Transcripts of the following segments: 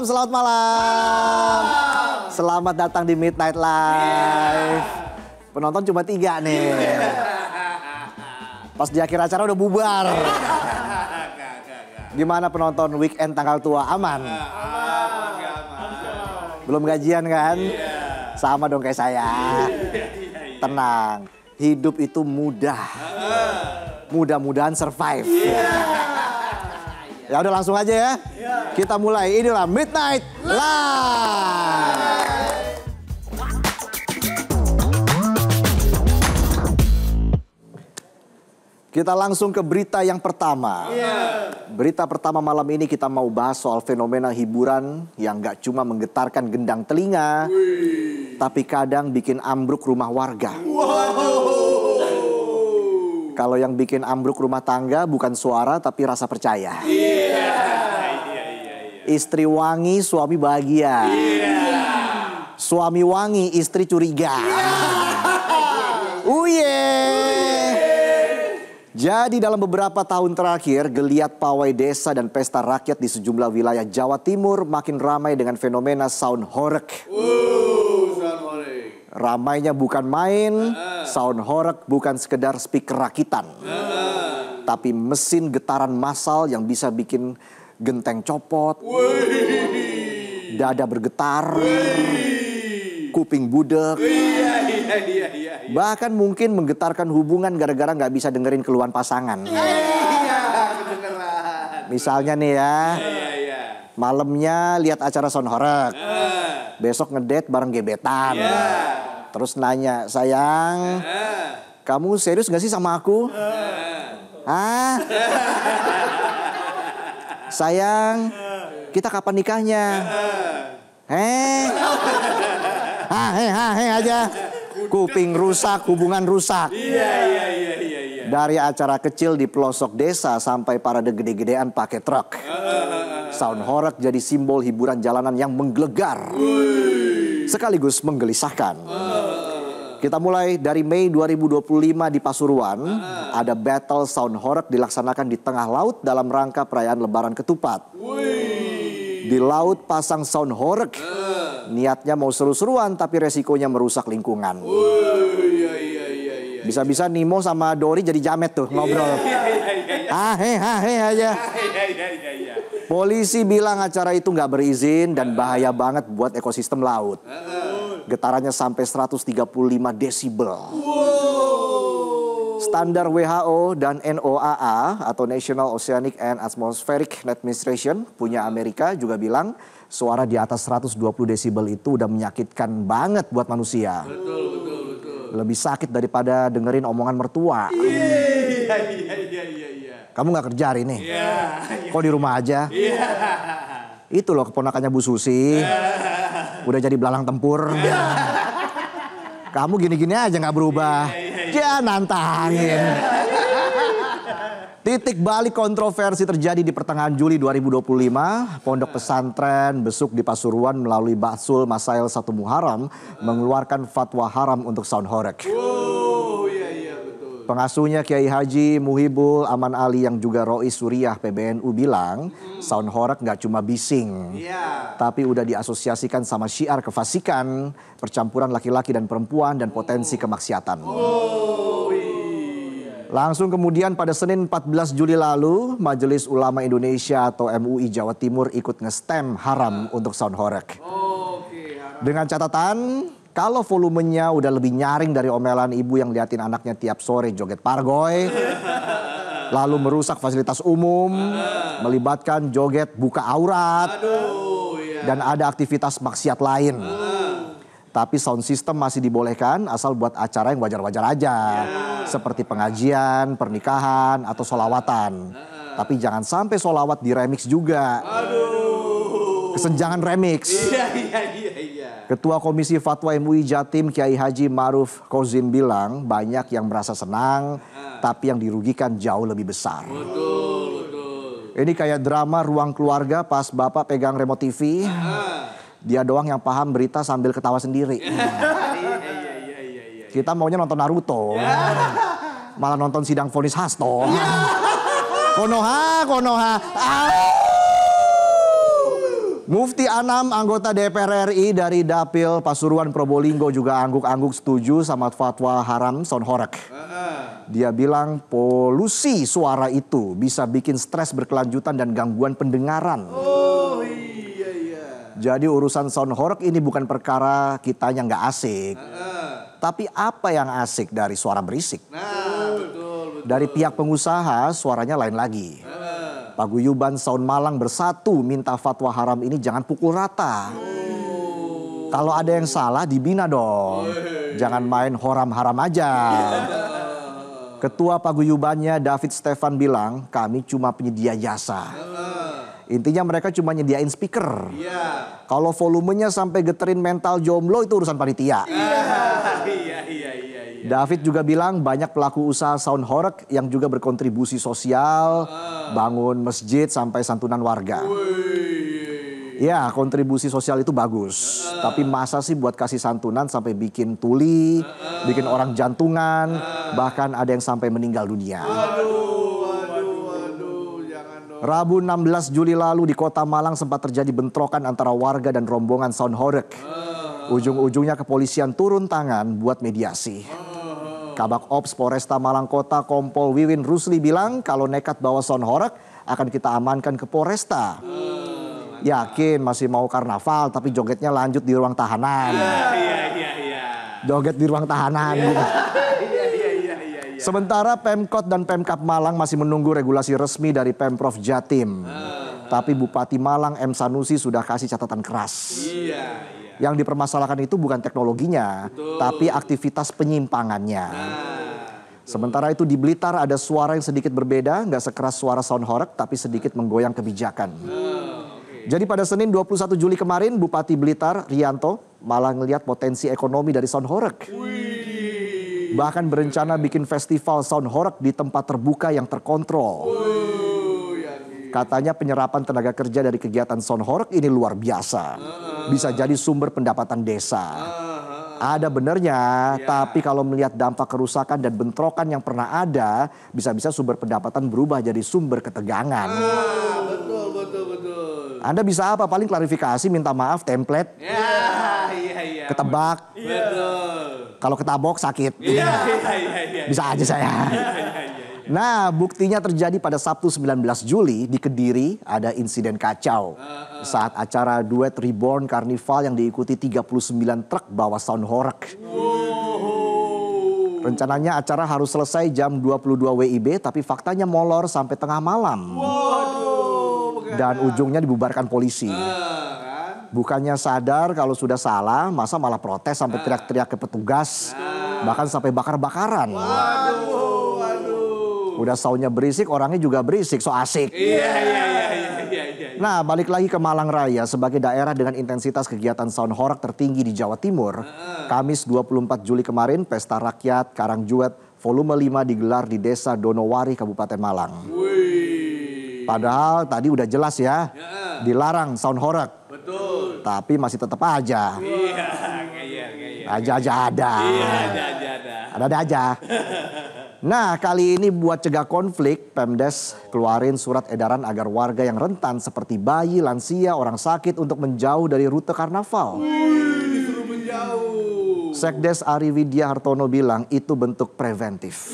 selamat malam. Selamat datang di Midnight Live. Penonton cuma 3 nih. Pas di akhir acara udah bubar. Gimana penonton weekend tanggal tua? Aman? Belum gajian kan? Sama dong kayak saya. Tenang, hidup itu mudah. Mudah-mudahan survive. Ya udah langsung aja ya. Kita mulai. Inilah Midnight Live. Kita langsung ke berita yang pertama. Berita pertama malam ini kita mau bahas soal fenomena hiburan yang gak cuma menggetarkan gendang telinga, tapi kadang bikin ambruk rumah warga. Kalau yang bikin ambruk rumah tangga bukan suara tapi rasa percaya. Istri wangi, suami bahagia. Suami wangi, istri curiga. Jadi dalam beberapa tahun terakhir, geliat pawai desa dan pesta rakyat di sejumlah wilayah Jawa Timur makin ramai dengan fenomena sound horeg. Ramainya bukan main, sound horeg bukan sekedar speaker rakitan. Tapi mesin getaran massal yang bisa bikin genteng copot, dada bergetar, kuping budek. Bahkan mungkin menggetarkan hubungan gara-gara nggak bisa dengerin keluhan pasangan. Misalnya nih ya, malamnya lihat acara sound horeg, besok ngedate bareng gebetan. Terus nanya, sayang, kamu serius gak sih sama aku? Hah? Sayang, kita kapan nikahnya? Aja. Kuping rusak, hubungan rusak. Dari acara kecil di pelosok desa sampai parade gede-gedean pakai truk. Sound horeg jadi simbol hiburan jalanan yang menggelegar. Sekaligus menggelisahkan. Kita mulai dari Mei 2025 di Pasuruan. Ada battle sound horeg dilaksanakan di tengah laut dalam rangka perayaan Lebaran Ketupat. Di laut pasang sound horeg. Niatnya mau seru-seruan tapi resikonya merusak lingkungan. Bisa-bisa Nemo sama Dory jadi jamet tuh ngobrol. Aja. Polisi bilang acara itu nggak berizin dan bahaya banget buat ekosistem laut. Getarannya sampai 135 desibel. Standar WHO dan NOAA atau National Oceanic and Atmospheric Administration punya Amerika juga bilang suara di atas 120 desibel itu udah menyakitkan banget buat manusia. Lebih sakit daripada dengerin omongan mertua. Kamu gak kerja hari ini? Kok di rumah aja? Itu loh keponakannya Bu Susi. Udah jadi belalang tempur. Kamu gini-gini aja gak berubah. Ya nantangin. Titik balik kontroversi terjadi di pertengahan Juli 2025. Pondok pesantren Besuk di Pasuruan melalui Ba'sul Masail 1 Muharram mengeluarkan fatwa haram untuk sound horeg. Pengasuhnya Kiai Haji Muhibul Aman Ali yang juga Rois Suriah PBNU bilang sound horeg gak cuma bising. Tapi udah diasosiasikan sama syiar kefasikan, percampuran laki-laki dan perempuan dan potensi kemaksiatan. Langsung kemudian pada Senin 14 Juli lalu, Majelis Ulama Indonesia atau MUI Jawa Timur ikut nge-stamp haram untuk sound horeg. Dengan catatan, kalau volumenya udah lebih nyaring dari omelan ibu yang liatin anaknya tiap sore joget pargoy, lalu merusak fasilitas umum, melibatkan joget buka aurat, dan ada aktivitas maksiat lain. Tapi sound system masih dibolehkan asal buat acara yang wajar-wajar aja. Seperti pengajian, pernikahan, atau sholawatan. Tapi jangan sampai sholawat diremix juga. Kesenjangan remix. Ketua Komisi Fatwa MUI Jatim Kiai Haji Ma'ruf Kozin bilang banyak yang merasa senang, tapi yang dirugikan jauh lebih besar. Ini kayak drama Ruang Keluarga pas bapak pegang remote TV. Dia doang yang paham berita sambil ketawa sendiri. Kita maunya nonton Naruto. Malah nonton sidang vonis Hasto. Konoha. Mufti Anam, anggota DPR RI dari Dapil Pasuruan Probolinggo juga angguk-angguk setuju sama fatwa haram sound horeg. Dia bilang polusi suara itu bisa bikin stres berkelanjutan dan gangguan pendengaran. Oh iya. Jadi urusan sound horeg ini bukan perkara kitanya nggak asik. Tapi apa yang asik dari suara berisik? Betul. Dari pihak pengusaha suaranya lain lagi. Paguyuban Sound Malang bersatu minta fatwa haram ini jangan pukul rata. Kalau ada yang salah dibina dong. Jangan main haram aja. Ketua paguyubannya David Stefan bilang kami cuma penyedia jasa. Intinya mereka cuma nyediain speaker. Kalau volumenya sampai geterin mental jomblo itu urusan panitia. David juga bilang banyak pelaku usaha sound horeg yang juga berkontribusi sosial, bangun masjid sampai santunan warga. Ya, kontribusi sosial itu bagus. Tapi masa sih buat kasih santunan sampai bikin tuli, bikin orang jantungan, bahkan ada yang sampai meninggal dunia. Rabu 16 Juli lalu di Kota Malang sempat terjadi bentrokan antara warga dan rombongan sound horeg. Ujung-ujungnya kepolisian turun tangan buat mediasi. Kabak Ops Polresta Malang Kota Kompol Wiwin Rusli bilang kalau nekat bawa sound horeg akan kita amankan ke Polresta. Yakin masih mau karnaval tapi jogetnya lanjut di ruang tahanan. Joget di ruang tahanan. Sementara Pemkot dan Pemkap Malang masih menunggu regulasi resmi dari Pemprov Jatim. Tapi Bupati Malang M. Sanusi sudah kasih catatan keras. Yang dipermasalahkan itu bukan teknologinya, tapi aktivitas penyimpangannya. Sementara itu di Blitar ada suara yang sedikit berbeda, nggak sekeras suara sound horeg, tapi sedikit menggoyang kebijakan. Jadi pada Senin 21 Juli kemarin, Bupati Blitar Rianto malah ngelihat potensi ekonomi dari sound horeg. Bahkan berencana bikin festival sound horeg di tempat terbuka yang terkontrol. Katanya penyerapan tenaga kerja dari kegiatan sound horeg ini luar biasa. Bisa jadi sumber pendapatan desa. Ada benernya, tapi kalau melihat dampak kerusakan dan bentrokan yang pernah ada, bisa-bisa sumber pendapatan berubah jadi sumber ketegangan. Betul. Anda bisa apa? Paling klarifikasi, minta maaf, template. Ketebak. Kalau ketabok sakit. Bisa aja saya. Nah, buktinya terjadi pada Sabtu 19 Juli di Kediri ada insiden kacau. Saat acara duet Reborn Carnival yang diikuti 39 truk bawa sound horeg. Rencananya acara harus selesai jam 22 WIB tapi faktanya molor sampai tengah malam. Dan ujungnya dibubarkan polisi. Bukannya sadar kalau sudah salah, masa malah protes sampai teriak-teriak ke petugas. Bahkan sampai bakar-bakaran. Udah soundnya berisik, orangnya juga berisik, so asik. Nah, balik lagi ke Malang Raya sebagai daerah dengan intensitas kegiatan sound horeg tertinggi di Jawa Timur. Kamis 24 Juli kemarin, Pesta Rakyat Karangjuet volume 5 digelar di Desa Donowari, Kabupaten Malang. Padahal tadi udah jelas ya, dilarang sound horeg. Tapi masih tetap aja. Ada aja. Nah, kali ini buat cegah konflik, Pemdes keluarin surat edaran agar warga yang rentan seperti bayi, lansia, orang sakit untuk menjauh dari rute karnaval. Disuruh menjauh. Sekdes Ari Widya Hartono bilang itu bentuk preventif.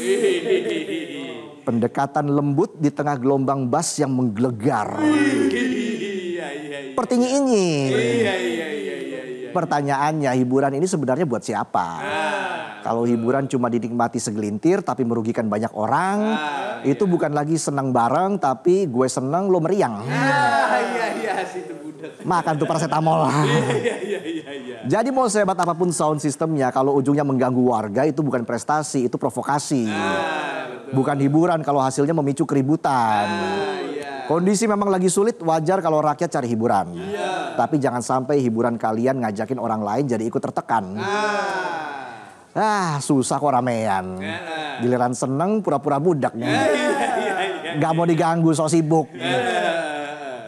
Pendekatan lembut di tengah gelombang bas yang menggelegar. Seperti ini. Pertanyaannya, hiburan ini sebenarnya buat siapa? Kalau hiburan cuma dinikmati segelintir tapi merugikan banyak orang, itu bukan lagi senang bareng tapi gue seneng lo meriang. Makan tuh paracetamol. Jadi mau sehebat apapun sound systemnya, kalau ujungnya mengganggu warga itu bukan prestasi, itu provokasi. Bukan hiburan kalau hasilnya memicu keributan. Kondisi memang lagi sulit, wajar kalau rakyat cari hiburan. Tapi jangan sampai hiburan kalian ngajakin orang lain jadi ikut tertekan. Susah kok ramean. Giliran seneng pura-pura budak. Gak mau diganggu, so sibuk.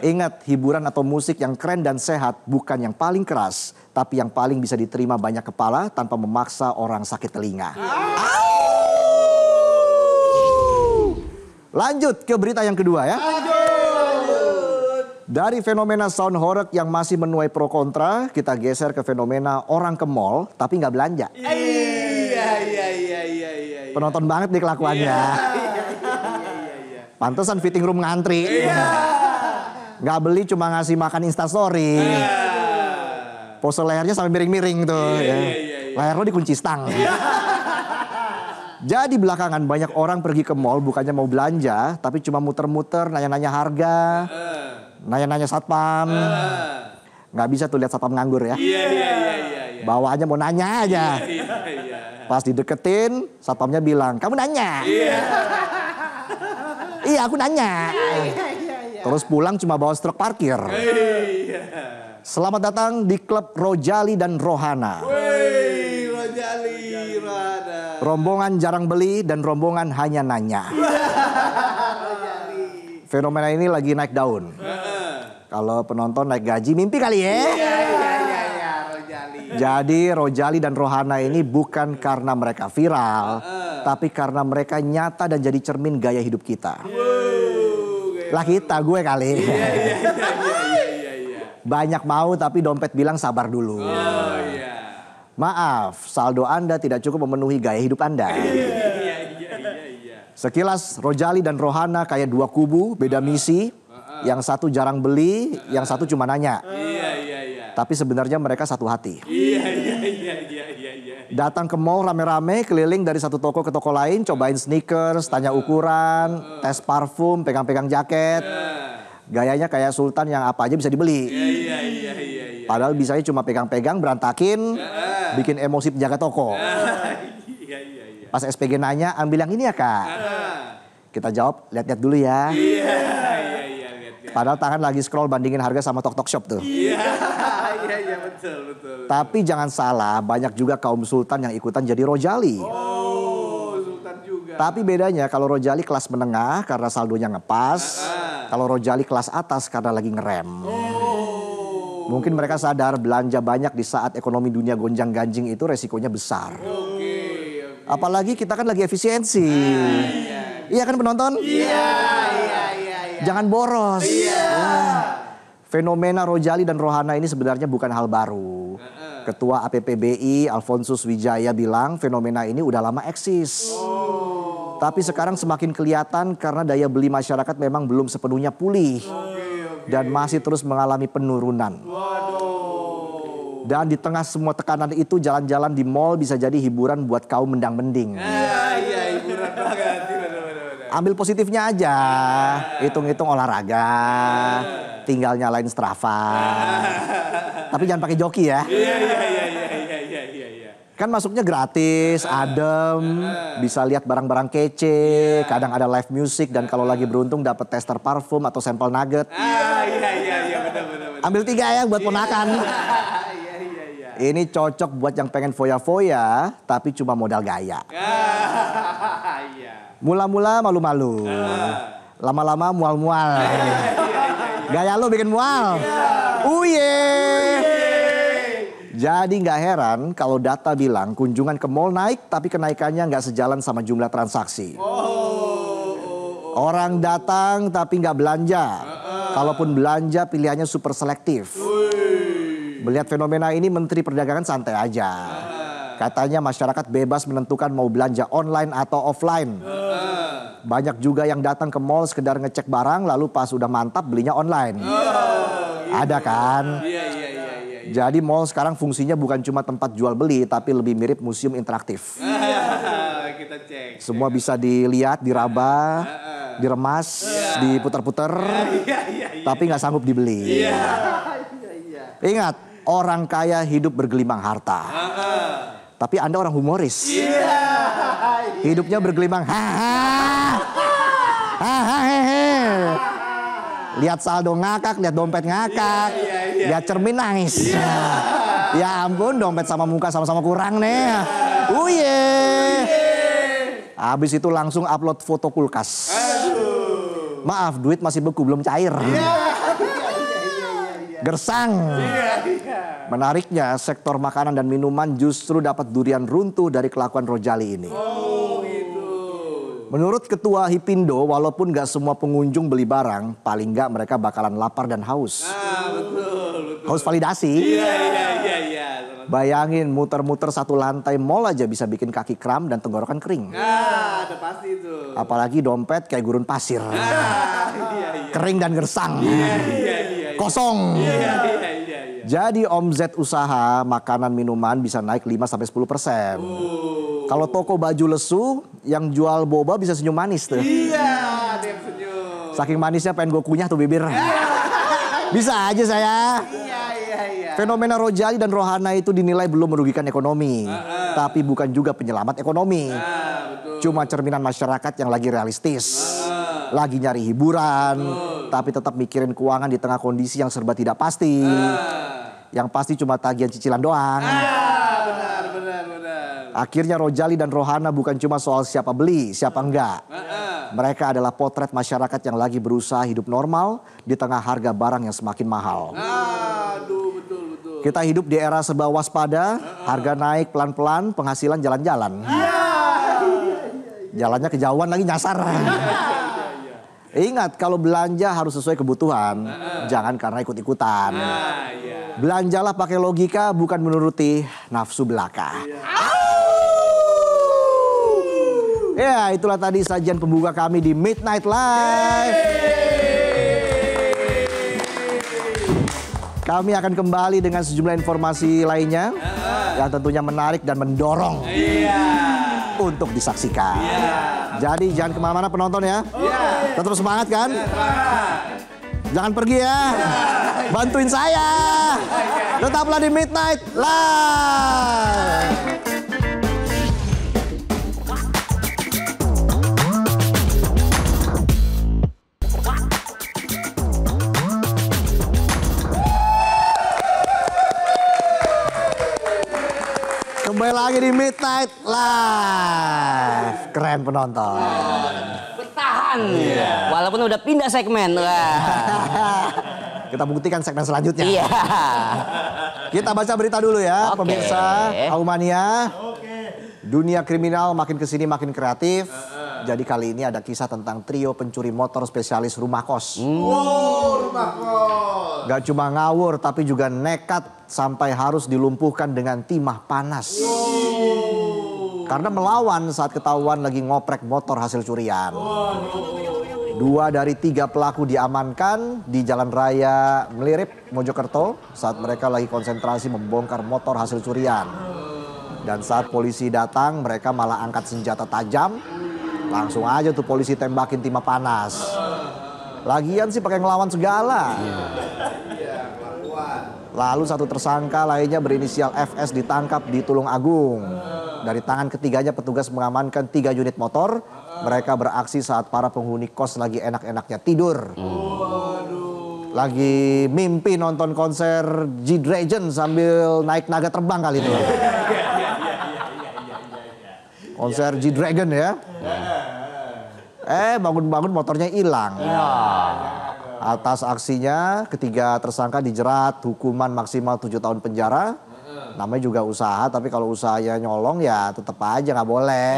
Ingat, hiburan atau musik yang keren dan sehat bukan yang paling keras, tapi yang paling bisa diterima banyak kepala tanpa memaksa orang sakit telinga. Lanjut ke berita yang kedua ya. Dari fenomena sound horeg yang masih menuai pro kontra, kita geser ke fenomena orang ke mall tapi nggak belanja. Iya. Penonton banget nih kelakuannya. Pantesan fitting room ngantri. Nggak beli cuma ngasih makan instastory. Pose lehernya sampai miring-miring tuh. Leher lo dikunci stang. Jadi belakangan banyak orang pergi ke mall bukannya mau belanja, tapi cuma muter-muter, nanya-nanya harga, nanya-nanya satpam. Nggak bisa tuh lihat satpam nganggur ya. Bawaannya mau nanya aja. Pas dideketin, satpamnya bilang, kamu nanya? Iya, aku nanya. Terus pulang cuma bawa struk parkir. Selamat datang di klub Rojali dan Rohana. Rojali, Rohana. Rombongan jarang beli dan rombongan hanya nanya. Fenomena ini lagi naik daun. Kalau penonton naik gaji mimpi kali ya. Rojali. Jadi Rojali dan Rohana ini bukan karena mereka viral, tapi karena mereka nyata dan jadi cermin gaya hidup kita. Lah kita, gue kali. Banyak mau tapi dompet bilang sabar dulu. Maaf, saldo Anda tidak cukup memenuhi gaya hidup Anda. Sekilas Rojali dan Rohana kayak dua kubu, beda misi. Yang satu jarang beli, yang satu cuma nanya. Tapi sebenarnya mereka satu hati. Datang ke mall rame-rame, keliling dari satu toko ke toko lain, cobain sneakers, tanya ukuran, tes parfum, pegang-pegang jaket. Gayanya kayak sultan yang apa aja bisa dibeli. Padahal bisanya cuma pegang-pegang, berantakin, bikin emosi penjaga toko. Pas SPG nanya, ambil yang ini ya kak? Kita jawab, lihat-lihat dulu ya. Padahal tangan lagi scroll bandingin harga sama Tok Tok Shop tuh. Betul. Tapi jangan salah, banyak juga kaum sultan yang ikutan jadi Rojali. Sultan juga. Tapi bedanya kalau Rojali kelas menengah karena saldonya ngepas. Kalau Rojali kelas atas karena lagi ngerem. Mungkin mereka sadar belanja banyak di saat ekonomi dunia gonjang-ganjing itu resikonya besar. Apalagi kita kan lagi efisiensi. Iya kan penonton? Jangan boros. Fenomena Rojali dan Rohana ini sebenarnya bukan hal baru. Ketua APPBI Alfonsus Wijaya bilang fenomena ini udah lama eksis. Tapi sekarang semakin kelihatan karena daya beli masyarakat memang belum sepenuhnya pulih. Dan masih terus mengalami penurunan. Dan di tengah semua tekanan itu jalan-jalan di mall bisa jadi hiburan buat kaum mendang-mending. Hiburan banget. Ambil positifnya aja. Hitung-hitung olahraga. Tinggal nyalain Strava. Tapi jangan pakai joki ya. Kan masuknya gratis, adem, bisa lihat barang-barang kece, kadang ada live music dan kalau lagi beruntung dapat tester parfum atau sampel nugget. Benar. Ambil 3 ya buat ponakan. Ini cocok buat yang pengen foya-foya tapi cuma modal gaya. Mula-mula malu-malu, lama-lama mual-mual. Gaya lo bikin mual. Jadi nggak heran kalau data bilang kunjungan ke mall naik tapi kenaikannya nggak sejalan sama jumlah transaksi. Orang datang tapi nggak belanja. Kalaupun belanja pilihannya super selektif. Melihat fenomena ini Menteri Perdagangan santai aja. Katanya masyarakat bebas menentukan mau belanja online atau offline. Banyak juga yang datang ke mall sekedar ngecek barang lalu pas udah mantap belinya online. Ada kan? Jadi mall sekarang fungsinya bukan cuma tempat jual beli tapi lebih mirip museum interaktif. Kita cek. Semua bisa dilihat, diraba, diremas, diputar-putar, tapi nggak sanggup dibeli. Ingat, orang kaya hidup bergelimang harta. Tapi Anda orang humoris. Hidupnya bergelimang lihat saldo ngakak, lihat dompet ngakak, lihat cermin nangis. Ya ampun, dompet sama muka sama-sama kurang nih. Habis itu langsung upload foto kulkas. Maaf, duit masih beku, belum cair. Gersang. Menariknya, sektor makanan dan minuman justru dapat durian runtuh dari kelakuan Rojali ini. Menurut Ketua Hipindo, walaupun nggak semua pengunjung beli barang, paling nggak mereka bakalan lapar dan haus. Betul. Haus validasi. Iya. Bayangin muter-muter satu lantai mall aja bisa bikin kaki kram dan tenggorokan kering. Ada pasti itu. Apalagi dompet kayak gurun pasir. Iya. Kering dan gersang. Iya. Kosong. Iya. Jadi omzet usaha makanan minuman bisa naik 5-10%. Kalau toko baju lesu yang jual boba bisa senyum manis tuh. Iya, ada yang senyum. Saking manisnya pengen gue kunyah tuh bibir. Bisa aja saya. Iya. Fenomena Rojali dan Rohana itu dinilai belum merugikan ekonomi. Tapi bukan juga penyelamat ekonomi. Betul. Cuma cerminan masyarakat yang lagi realistis. Lagi nyari hiburan. Tapi tetap mikirin keuangan di tengah kondisi yang serba tidak pasti. Yang pasti cuma tagihan cicilan doang. Benar. Akhirnya Rojali dan Rohana bukan cuma soal siapa beli, siapa enggak. Mereka adalah potret masyarakat yang lagi berusaha hidup normal di tengah harga barang yang semakin mahal. Aduh, betul. Kita hidup di era serba waspada, harga naik pelan-pelan, penghasilan jalan-jalan. Jalannya kejauhan lagi nyasar. Ingat, kalau belanja harus sesuai kebutuhan, jangan karena ikut-ikutan. Belanjalah pakai logika, bukan menuruti nafsu belaka. Ya, itulah tadi sajian pembuka kami di Midnight Live. Kami akan kembali dengan sejumlah informasi lainnya yang tentunya menarik dan mendorong untuk disaksikan. Jadi jangan kemana-mana penonton ya. Tetap semangat kan? Jangan pergi ya. Bantuin saya. Tetaplah di Midnight Live. Kembali lagi di Midnight Live. Keren penonton. Bertahan. Walaupun udah pindah segmen. Kita buktikan segmen selanjutnya. Iya. Kita baca berita dulu ya, Oke. pemirsa Kaumania. Dunia kriminal makin kesini makin kreatif. Jadi kali ini ada kisah tentang trio pencuri motor spesialis rumah kos. Rumah kos. Gak cuma ngawur tapi juga nekat sampai harus dilumpuhkan dengan timah panas. Karena melawan saat ketahuan lagi ngoprek motor hasil curian. 2 dari 3 pelaku diamankan di Jalan Raya Ngelirip, Mojokerto saat mereka lagi konsentrasi membongkar motor hasil curian. Dan saat polisi datang mereka malah angkat senjata tajam. Langsung aja tuh polisi tembakin timah panas. Lagian sih pakai ngelawan segala. Lalu satu tersangka lainnya berinisial FS ditangkap di Tulung Agung. Dari tangan ketiganya petugas mengamankan 3 unit motor. Mereka beraksi saat para penghuni kos lagi enak-enaknya tidur. Lagi mimpi nonton konser G-Dragon sambil naik naga terbang kali ini. Konser G-Dragon ya. Bangun-bangun motornya hilang. Atas aksinya ketiga tersangka dijerat hukuman maksimal 7 tahun penjara. Namanya juga usaha, tapi kalau usahanya nyolong ya tetap aja nggak boleh.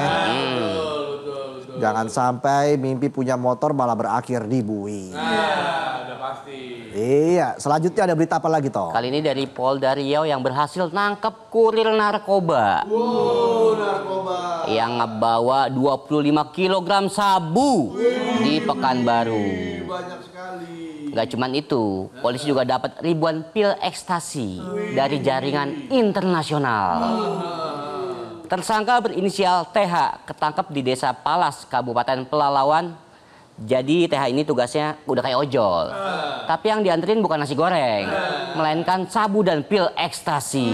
Jangan sampai mimpi punya motor malah berakhir dibui. Udah pasti. Iya, selanjutnya ada berita apa lagi toh? Kali ini dari Polda Riau yang berhasil nangkep kurir narkoba. Narkoba. Yang ngebawa 25 kg sabu di Pekanbaru. Banyak sekali. Gak cuman itu, polisi juga dapat ribuan pil ekstasi dari jaringan internasional. Tersangka berinisial TH ketangkep di Desa Palas, Kabupaten Pelalawan. Jadi TH ini tugasnya udah kayak ojol. Tapi yang dianterin bukan nasi goreng, melainkan sabu dan pil ekstasi.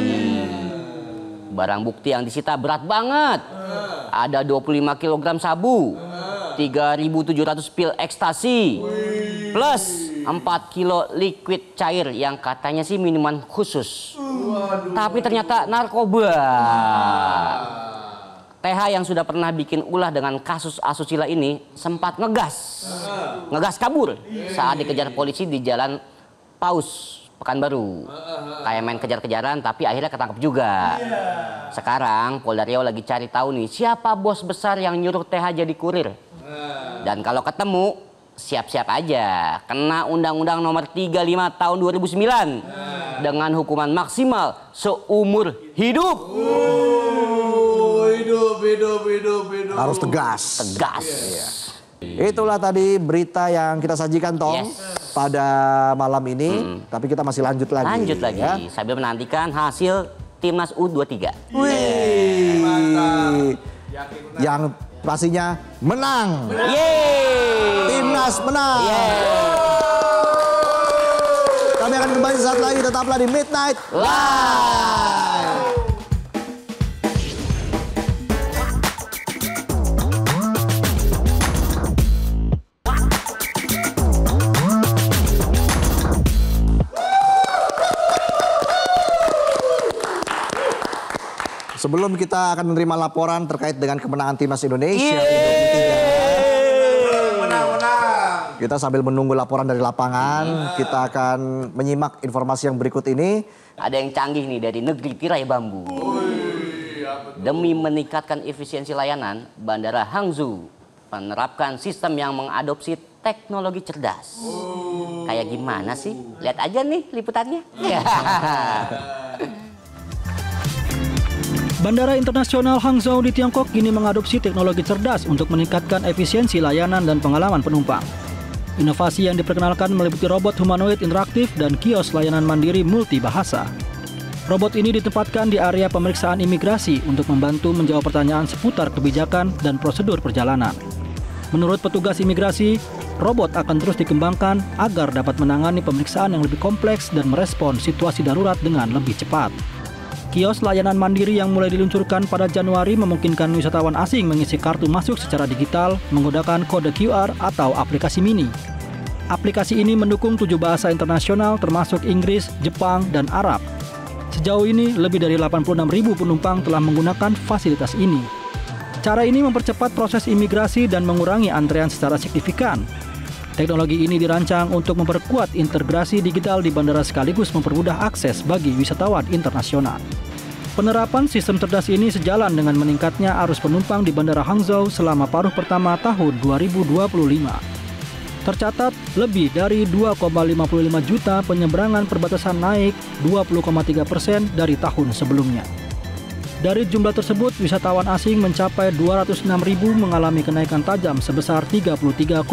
Barang bukti yang disita berat banget. Ada 25 kg sabu, 3.700 pil ekstasi, plus 4 kilo liquid cair yang katanya sih minuman khusus. Tapi ternyata narkoba. TH yang sudah pernah bikin ulah dengan kasus asusila ini sempat ngegas kabur saat dikejar polisi di Jalan Paus, Pekanbaru. Kayak main kejar-kejaran tapi akhirnya ketangkep juga. Sekarang Polda Riau lagi cari tahu nih siapa bos besar yang nyuruh TH jadi kurir. Dan kalau ketemu, siap-siap aja. Kena Undang-Undang Nomor 35 Tahun 2009 dengan hukuman maksimal seumur hidup. Hidup. Harus tegas. Tegas. Itulah tadi berita yang kita sajikan, Tong, Yes. pada malam ini. Tapi kita masih lanjut lagi. Lanjut lagi ya. sambil menantikan hasil Timnas U23. Wih. Yang pastinya menang. Yeay. Timnas menang. Kami akan kembali saat lagi, tetaplah di Midnight Live. Sebelum kita akan menerima laporan terkait dengan kemenangan Timnas Indonesia Menang. kita sambil menunggu laporan dari lapangan, kita akan menyimak informasi yang berikut ini. Ada yang canggih nih dari negeri tirai bambu. Demi meningkatkan efisiensi layanan, Bandara Hangzhou menerapkan sistem yang mengadopsi teknologi cerdas. Kayak gimana sih? Lihat aja nih liputannya. Bandara Internasional Hangzhou di Tiongkok kini mengadopsi teknologi cerdas untuk meningkatkan efisiensi layanan dan pengalaman penumpang. Inovasi yang diperkenalkan meliputi robot humanoid interaktif dan kios layanan mandiri multibahasa. Robot ini ditempatkan di area pemeriksaan imigrasi untuk membantu menjawab pertanyaan seputar kebijakan dan prosedur perjalanan. Menurut petugas imigrasi, robot akan terus dikembangkan agar dapat menangani pemeriksaan yang lebih kompleks dan merespon situasi darurat dengan lebih cepat. Kios layanan mandiri yang mulai diluncurkan pada Januari memungkinkan wisatawan asing mengisi kartu masuk secara digital menggunakan kode QR atau aplikasi mini. Aplikasi ini mendukung 7 bahasa internasional termasuk Inggris, Jepang, dan Arab. Sejauh ini, lebih dari 86.000 penumpang telah menggunakan fasilitas ini. Cara ini mempercepat proses imigrasi dan mengurangi antrean secara signifikan. Teknologi ini dirancang untuk memperkuat integrasi digital di bandara sekaligus mempermudah akses bagi wisatawan internasional. Penerapan sistem cerdas ini sejalan dengan meningkatnya arus penumpang di Bandara Hangzhou selama paruh pertama tahun 2025. Tercatat lebih dari 2,55 juta penyeberangan perbatasan, naik 20,3% dari tahun sebelumnya. Dari jumlah tersebut, wisatawan asing mencapai 206.000 mengalami kenaikan tajam sebesar 33,5%.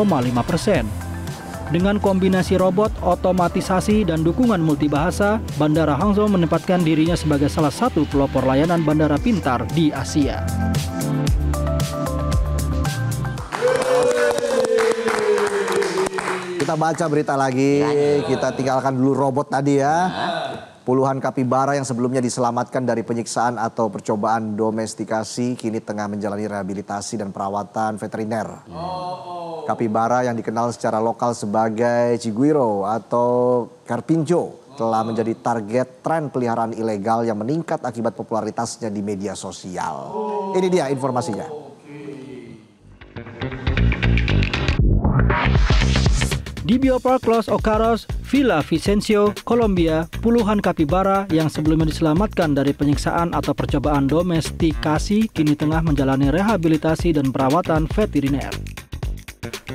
Dengan kombinasi robot, otomatisasi, dan dukungan multibahasa, Bandara Hangzhou menempatkan dirinya sebagai salah satu pelopor layanan bandara pintar di Asia. Kita baca berita lagi, kita tinggalkan dulu robot tadi ya. Puluhan kapibara yang sebelumnya diselamatkan dari penyiksaan atau percobaan domestikasi kini tengah menjalani rehabilitasi dan perawatan veteriner. Kapibara yang dikenal secara lokal sebagai Chiguiro atau Carpincho telah menjadi target tren peliharaan ilegal yang meningkat akibat popularitasnya di media sosial. Ini dia informasinya. Di Biopark Los Ocaros, Villa Vicencio, Kolombia, puluhan kapibara yang sebelumnya diselamatkan dari penyiksaan atau percobaan domestikasi kini tengah menjalani rehabilitasi dan perawatan veteriner.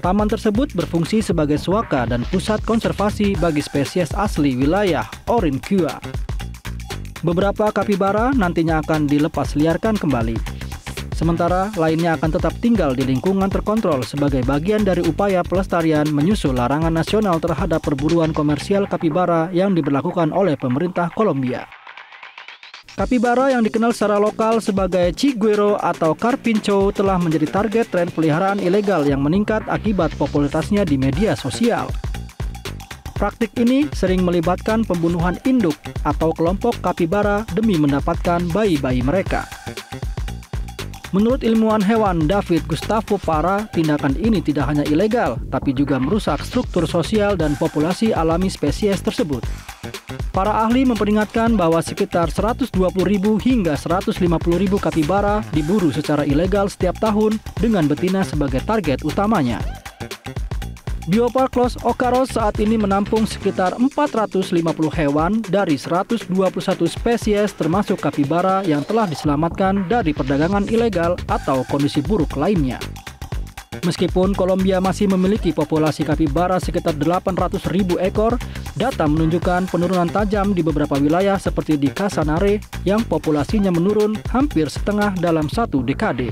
Taman tersebut berfungsi sebagai suaka dan pusat konservasi bagi spesies asli wilayah Orincuia. Beberapa kapibara nantinya akan dilepas liarkan kembali. Sementara lainnya akan tetap tinggal di lingkungan terkontrol sebagai bagian dari upaya pelestarian menyusul larangan nasional terhadap perburuan komersial kapibara yang diberlakukan oleh pemerintah Kolombia. Kapibara yang dikenal secara lokal sebagai Chiguiro atau Carpincho telah menjadi target tren peliharaan ilegal yang meningkat akibat popularitasnya di media sosial. Praktik ini sering melibatkan pembunuhan induk atau kelompok kapibara demi mendapatkan bayi-bayi mereka. Menurut ilmuwan hewan David Gustavo Parra, tindakan ini tidak hanya ilegal, tapi juga merusak struktur sosial dan populasi alami spesies tersebut. Para ahli memperingatkan bahwa sekitar 120.000 hingga 150.000 kapibara diburu secara ilegal setiap tahun dengan betina sebagai target utamanya. Biopark Los Ocaros saat ini menampung sekitar 450 hewan dari 121 spesies termasuk kapibara yang telah diselamatkan dari perdagangan ilegal atau kondisi buruk lainnya. Meskipun Kolombia masih memiliki populasi kapibara sekitar 800.000 ekor, data menunjukkan penurunan tajam di beberapa wilayah seperti di Casanare yang populasinya menurun hampir setengah dalam 1 dekade.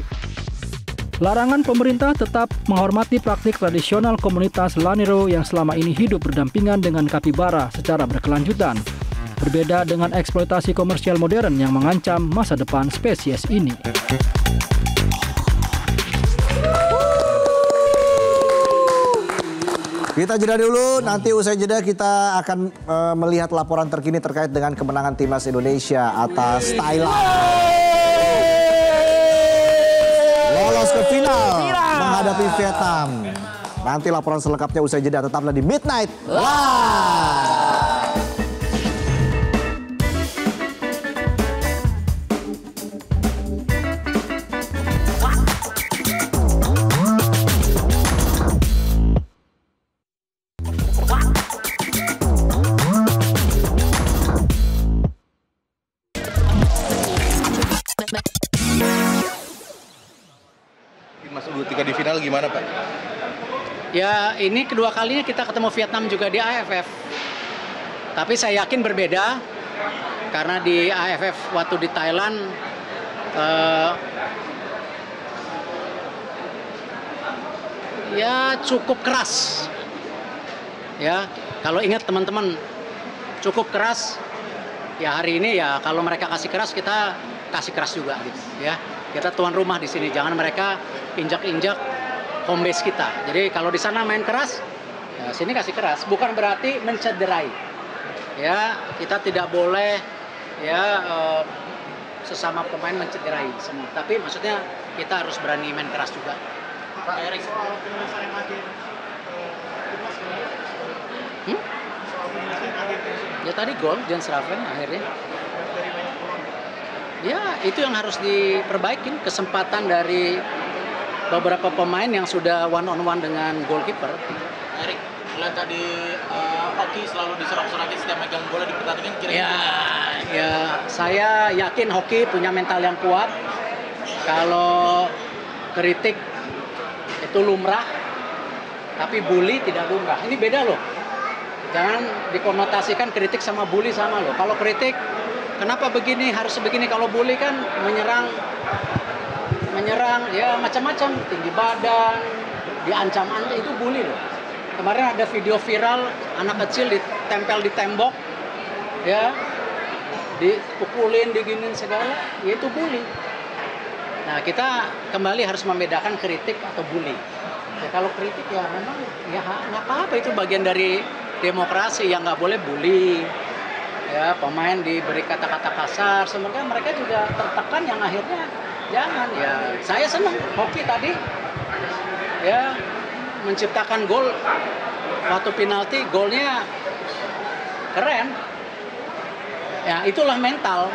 Larangan pemerintah tetap menghormati praktik tradisional komunitas Lanero yang selama ini hidup berdampingan dengan kapibara secara berkelanjutan. Berbeda dengan eksploitasi komersial modern yang mengancam masa depan spesies ini. Kita jeda dulu, nanti usai jeda kita akan melihat laporan terkini terkait dengan kemenangan timnas Indonesia atas Thailand. Lolos ke final menghadapi Vietnam. Nanti laporan selengkapnya usai jeda, tetaplah di Midnight Live. Timnas U23 di final gimana, Pak? Ya, ini kedua kalinya kita ketemu Vietnam juga di AFF. Tapi saya yakin berbeda karena di AFF waktu di Thailand ya cukup keras. Ya, kalau ingat teman-teman cukup keras. Ya hari ini ya kalau mereka kasih keras kita kasih keras juga gitu ya. Kita tuan rumah di sini, jangan mereka injak-injak home base kita. Jadi kalau di sana main keras, ya sini kasih keras. Bukan berarti mencederai. Ya, kita tidak boleh ya sesama pemain mencederai semua. Tapi maksudnya kita harus berani main keras juga. Pak Erik, ya tadi gol Jens Raven akhirnya. Ya, itu yang harus diperbaikin, kesempatan dari beberapa pemain yang sudah one on one dengan goalkeeper. Erik, melihat tadi Hoki selalu diserang-serangin setiap megang bola di pertandingan, kira-kira. Ya, saya yakin Hoki punya mental yang kuat. Kalau kritik itu lumrah, tapi bully tidak lumrah. Ini beda loh. Jangan dikonotasikan kritik sama bully sama loh. Kalau kritik, kenapa begini, harus begini. Kalau bully kan menyerang ya macam-macam, tinggi badan, diancam-ancam, itu bully loh. Kemarin ada video viral anak kecil ditempel di tembok, ya, dipukulin, diginin segala, ya itu bully. Nah, kita kembali harus membedakan kritik atau bully. Ya, kalau kritik ya memang ya nggak apa-apa, itu bagian dari demokrasi, yang nggak boleh bully. Ya, pemain diberi kata-kata kasar, sebenarnya mereka juga tertekan yang akhirnya jangan. Ya, saya senang Hoki tadi ya menciptakan gol waktu penalti, golnya keren. Ya, itulah mental.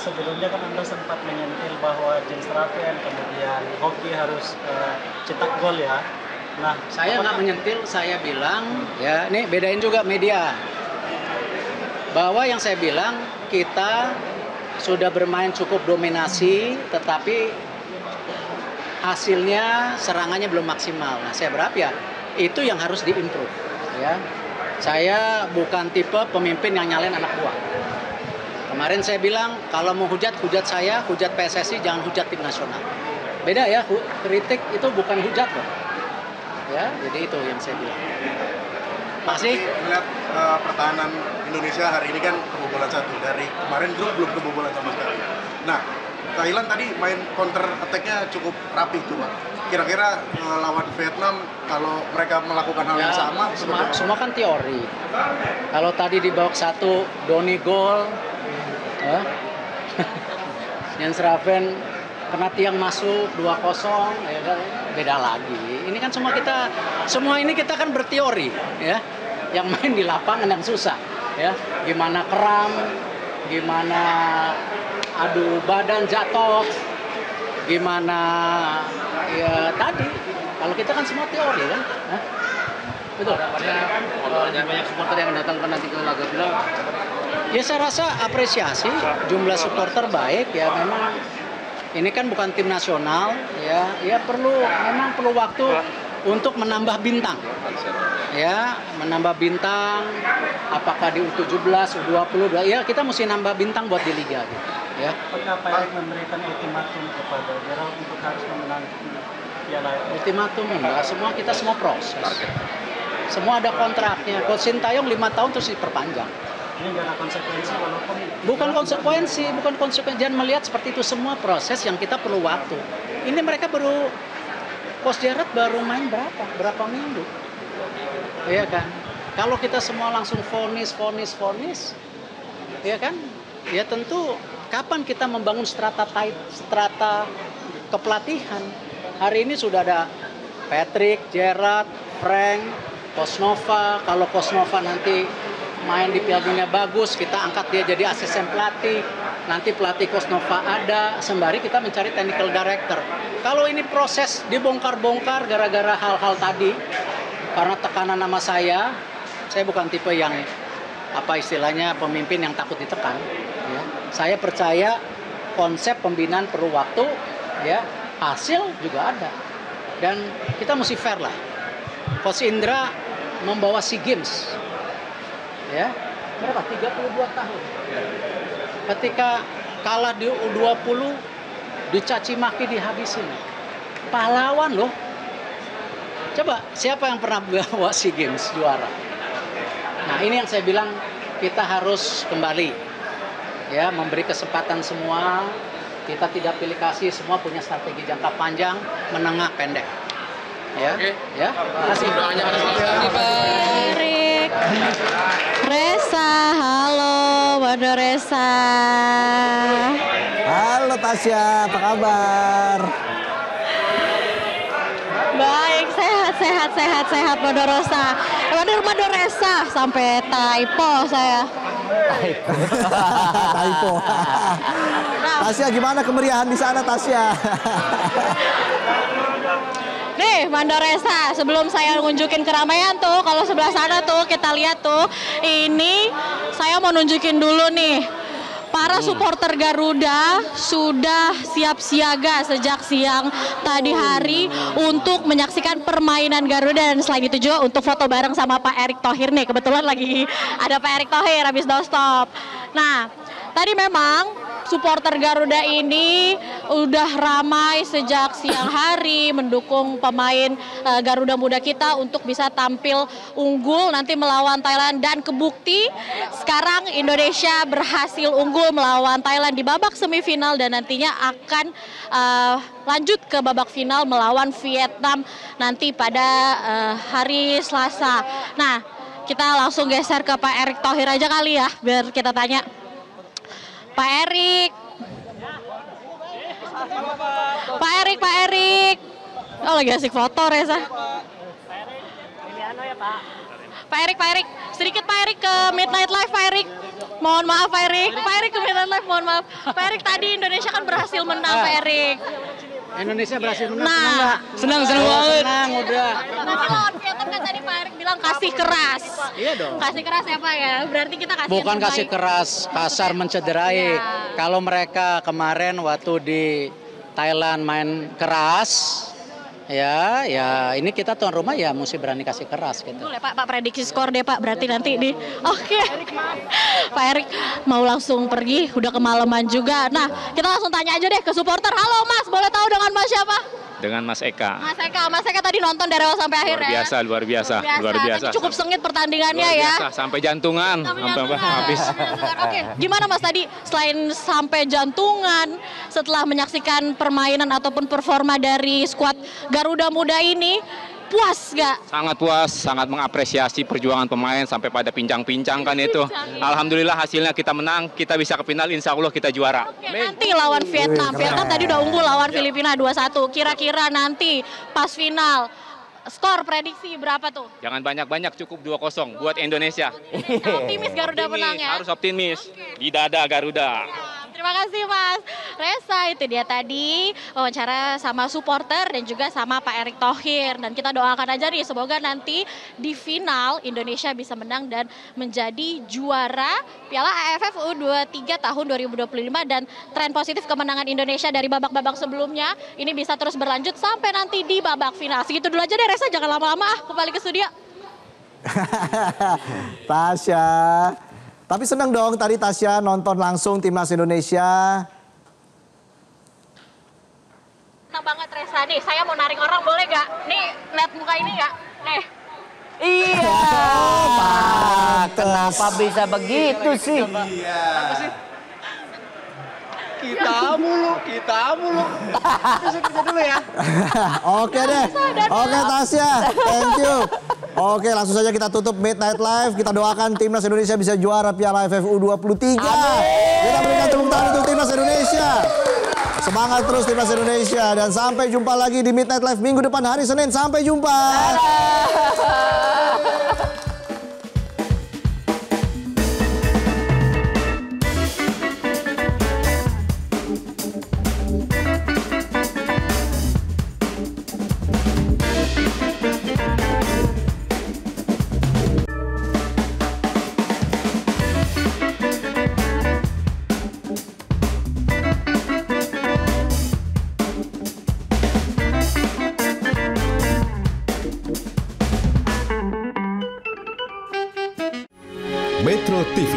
Sebelumnya kan Anda sempat menyentil bahwa Jens Raven kemudian Hoki harus cetak gol ya. Nah, saya nggak menyentil, saya bilang ya, ini bedain juga media. Bahwa yang saya bilang, kita sudah bermain cukup dominasi, tetapi hasilnya serangannya belum maksimal. Nah, saya berharap ya itu yang harus diimprove. Ya, saya bukan tipe pemimpin yang nyalain anak buah. Kemarin saya bilang kalau mau hujat saya, hujat PSSI, jangan hujat tim nasional. Beda ya, kritik itu bukan hujat loh. Ya, jadi itu yang saya bilang. Masih melihat pertahanan Indonesia hari ini kan kebobolan 1, dari kemarin grup belum kebobolan sama sekali. Nah, Thailand tadi main counter attack-nya cukup rapih tuh, Pak. Kira-kira lawan Vietnam kalau mereka melakukan hal yang sama, semua kan teori. Kalau tadi di babak 1 Doni gol, Jens Raven kena tiang masuk 2-0, ya kan, beda lagi. Ini kan semua ini kita kan berteori, ya. Yang main di lapangan yang susah, ya. Gimana kram, gimana adu badan jatuh, gimana ya tadi. Kalau kita kan semua teori kan, betul. Banyak supporter yang datang nanti ke laga final. Ya saya rasa apresiasi, jumlah supporter baik ya, memang ini kan bukan tim nasional, ya memang perlu waktu untuk menambah bintang. Ya, menambah bintang, apakah di U17, U20, ya kita mesti nambah bintang buat di liga gitu. Ya. Apakah Pak Erik memberikan ultimatum kepada Gerald untuk harus memenangkan piala? Ultimatum enggak, kita semua proses. Semua ada kontraknya. Coach Sintayong 5 tahun terus diperpanjang. Ini nggak ada konsekuensi walaupun bukan konsekuensi. Jangan melihat seperti itu, semua proses yang kita perlu waktu. Ini mereka Coach Gerald baru main berapa minggu, ya kan? Kalau kita semua langsung vonis, ya kan? Ya tentu kapan kita membangun strata kepelatihan? Hari ini sudah ada Patrick, Gerald, Frank, Kosnova. Kalau Kosnova nanti main di Piala Dunia bagus, kita angkat dia jadi asisten pelatih. Nanti pelatih Kosnova ada, sembari kita mencari technical director. Kalau ini proses dibongkar-bongkar gara-gara hal-hal tadi, karena tekanan nama saya bukan tipe yang istilahnya pemimpin yang takut ditekan. Ya. Saya percaya konsep pembinaan perlu waktu, ya, hasil juga ada. Dan kita mesti fair lah. Coach Indra membawa SEA Games, ya, berapa? 32 tahun. Ketika kalah di U20, dicaci maki, dihabisin. Pahlawan loh. Coba, siapa yang pernah bawa SEA Games juara? Nah, ini yang saya bilang kita harus kembali. Ya, memberi kesempatan semua. Kita tidak pilih kasih, semua punya strategi jangka panjang, menengah, pendek. Ya, ya. Terima kasih. Erik, Resa, halo, Wado Resa. Halo Tasya, apa kabar? Baik, sehat, Wado Resa. Wado Resa, sampai typo saya. Typo. Tasya, gimana kemeriahan di sana, Tasya? Nih, Mandoresa, sebelum saya nunjukin keramaian tuh, kalau sebelah sana tuh kita lihat tuh, ini saya mau nunjukin dulu nih. Para supporter Garuda sudah siap siaga sejak siang tadi hari untuk menyaksikan permainan Garuda, dan selain itu juga untuk foto bareng sama Pak Erick Thohir nih. Kebetulan lagi ada Pak Erick Thohir habis doorstop. Nah, tadi memang supporter Garuda ini udah ramai sejak siang hari mendukung pemain Garuda Muda kita untuk bisa tampil unggul nanti melawan Thailand, dan kebukti sekarang Indonesia berhasil unggul melawan Thailand di babak semifinal dan nantinya akan lanjut ke babak final melawan Vietnam nanti pada hari Selasa. Nah, kita langsung geser ke Pak Erick Thohir aja kali ya, biar kita tanya. Pak Erick. Oh, lagi asik foto, Reza. Pak Erick. Sedikit Pak Erick ke Midnight Live, Pak Erick. Mohon maaf, Pak Erick. Pak Erick ke Midnight Live, mohon maaf. Pak Erick, tadi Indonesia kan berhasil menang, Pak Erick. Indonesia berhasil menang. Nah, senang banget. Senang udah. Nanti lawan Vietnam kan tadi Pak Erick bilang kasih keras. Iya dong. Kasih keras ya Pak ya. Berarti kita kasih. Bukan kasih keras, kasar, mencederai. Ya. Kalau mereka kemarin waktu di Thailand main keras, ya ini kita tuan rumah ya mesti berani kasih keras gitu. Boleh Pak prediksi skor deh Pak, berarti nanti di. Oke. Pak Erick mau langsung pergi, udah kemalaman juga. Nah, kita langsung tanya aja deh ke supporter. Halo Mas, boleh tahu dengan Mas siapa? Dengan Mas Eka. Mas Eka tadi nonton dari awal sampai akhir ya? Luar biasa. Tadi cukup sengit pertandingannya luar ya? biasa, sampai jantungan. Habis. Oke, gimana Mas tadi selain sampai jantungan setelah menyaksikan permainan ataupun performa dari skuad Garuda Muda ini, puas gak? Sangat puas, sangat mengapresiasi perjuangan pemain sampai pada pincang-pincang kan itu. Alhamdulillah hasilnya kita menang, kita bisa ke final, insya Allah kita juara. Oke, nanti lawan Vietnam. Vietnam tadi udah unggul lawan Filipina 2-1. Kira-kira nanti pas final, skor prediksi berapa tuh? Jangan banyak-banyak, cukup 2-0 buat Indonesia. Optimis Garuda menang ya? Harus optimis, di dada Garuda. Terima kasih Mas. Reza, itu dia tadi wawancara sama supporter dan juga sama Pak Erick Thohir. Dan kita doakan aja nih, semoga nanti di final Indonesia bisa menang dan menjadi juara Piala AFF U23 tahun 2025. Dan tren positif kemenangan Indonesia dari babak-babak sebelumnya ini bisa terus berlanjut sampai nanti di babak final. Segitu dulu aja deh Reza, jangan lama-lama, kembali ke studio. Tasya. Tapi senang dong tadi Tasya nonton langsung Timnas Indonesia. Senang banget Reza nih, saya mau narik orang boleh gak? Nih, lihat muka ini gak? Nih. Iya. Kenapa bisa begitu sih? Kita mulu. Bisa kerja dulu ya. Oke deh. Oke Tasya, thank you. Oke, langsung saja kita tutup Midnight Live. Kita doakan Timnas Indonesia bisa juara Piala AFF U23. Kita berikan tepuk tangan untuk Timnas Indonesia. Semangat terus Timnas Indonesia. Dan sampai jumpa lagi di Midnight Live minggu depan hari Senin. Sampai jumpa. Metro TV,